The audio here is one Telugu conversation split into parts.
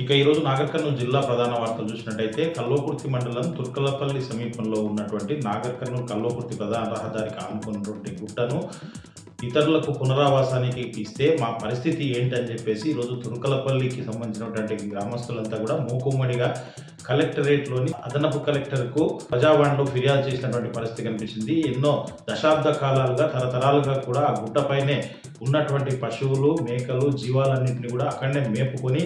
ఇక ఈరోజు నాగర్ కర్నూలు జిల్లా ప్రధాన వార్తలు చూసినట్టయితే కల్వకుర్తి మండలం తుర్కలపల్లి సమీపంలో ఉన్నటువంటి నాగర్ కర్నూలు కల్వకుర్తి ప్రధాన రహదారికి ఆనుకున్నటువంటి గుట్టను ఇతరులకు పునరావాసానికి ఇస్తే మా పరిస్థితి ఏంటని చెప్పేసి ఈరోజు తుర్కలపల్లికి సంబంధించినటువంటి గ్రామస్తులంతా కూడా మూకుమ్మడిగా కలెక్టరేట్లోని అదనపు కలెక్టర్కు ప్రజావాణిలో ఫిర్యాదు చేసినటువంటి పరిస్థితి కనిపించింది. ఎన్నో దశాబ్ద కాలాలుగా తరతరాలుగా కూడా ఆ గుట్టపైనే ఉన్నటువంటి పశువులు, మేకలు, జీవాలన్నింటినీ కూడా అక్కడనే మేపుకొని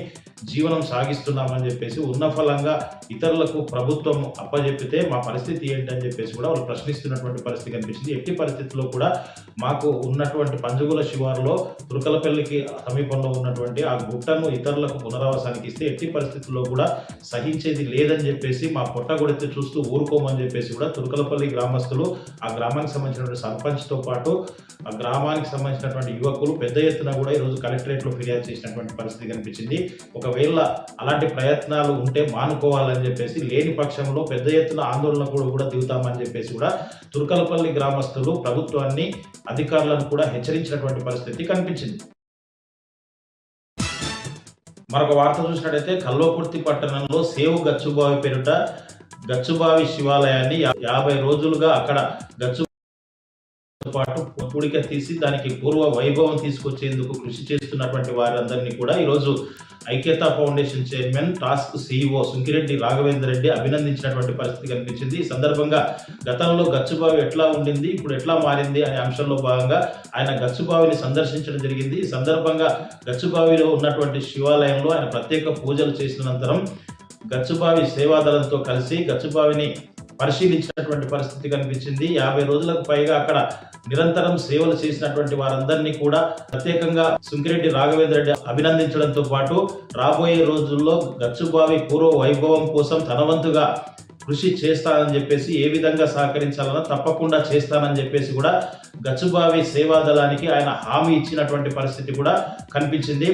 జీవనం సాగిస్తున్నామని చెప్పేసి ఉన్న ఫలంగా ఇతరులకు ప్రభుత్వం అప్పజెప్పితే మా పరిస్థితి ఏంటని చెప్పేసి కూడా వాళ్ళు ప్రశ్నిస్తున్నటువంటి పరిస్థితి కనిపించింది. ఎట్టి పరిస్థితుల్లో కూడా మాకు ఉన్నటువంటి పంజగుల శివారులో తుర్కలపల్లికి సమీపంలో ఉన్నటువంటి ఆ గుట్టను ఇతరులకు పునరావాసానికి ఇస్తే ఎట్టి పరిస్థితుల్లో కూడా సహించేది లేదని చెప్పేసి మా పొట్టగొడితే చూస్తూ ఊరుకోమని చెప్పేసి కూడా తుర్కలపల్లి గ్రామస్తులు, ఆ గ్రామానికి సంబంధించినటువంటి సర్పంచ్తో పాటు ఆ గ్రామానికి సంబంధించినటువంటి యువకులు పెద్ద ఎత్తున కూడా ఈరోజు కలెక్టరేట్లో ఫిర్యాదు చేసినటువంటి పరిస్థితి కనిపించింది. ఒకవేళ అలాంటి ప్రయత్నాలు ఉంటే మానుకోవాలని చెప్పేసి, లేని పక్షంలో పెద్ద ఎత్తున ఆందోళన కూడా దిగుతామని చెప్పేసి కూడా తుర్కలపల్లి గ్రామస్తులు ప్రభుత్వాన్ని, అధికారులను కూడా హెచ్చరించినటువంటి పరిస్థితి కనిపించింది. మరొక వార్త చూసినట్టయితే కల్వకుర్తి పట్టణంలో సేవ్ గచ్చుబావి పేరుట గచ్చుబావి శివాలయాన్ని 50 రోజులుగా అక్కడ గచ్చు పాటు పూడిక తీసి దానికి పూర్వ వైభవం తీసుకొచ్చేందుకు కృషి చేస్తున్నటువంటి వారందరినీ కూడా ఈరోజు Aikyata foundation chairman TASK CEO Sunkireddy Raghavendra Reddy అభినందించినటువంటి పరిస్థితి కనిపించింది. ఈ సందర్భంగా గతంలో గచ్చుబావి ఎట్లా ఉండింది, ఇప్పుడు ఎట్లా మారింది అనే అంశంలో భాగంగా ఆయన గచ్చుబావిని సందర్శించడం జరిగింది. ఈ సందర్భంగా గచ్చుబావిలో ఉన్నటువంటి శివాలయంలో ఆయన ప్రత్యేక పూజలు చేసిన అనంతరం గచ్చుబావి సేవాదళంతో కలిసి గచ్చుబావిని పరిశీలించినటువంటి పరిస్థితి కనిపించింది. 50 రోజులకు పైగా అక్కడ నిరంతరం సేవలు చేసినటువంటి వారందరినీ కూడా ప్రత్యేకంగా సుంకిరెడ్డి రాఘవేంద్ర రెడ్డి అభినందించడంతో పాటు రాబోయే రోజుల్లో గచ్చుబావి పూర్వ వైభవం కోసం తనవంతుగా కృషి చేస్తానని చెప్పేసి, ఏ విధంగా సహకరించాలన్నా తప్పకుండా చేస్తానని చెప్పేసి కూడా గచ్చుబావి సేవాదళానికి ఆయన హామీ ఇచ్చినటువంటి పరిస్థితి కూడా కనిపించింది.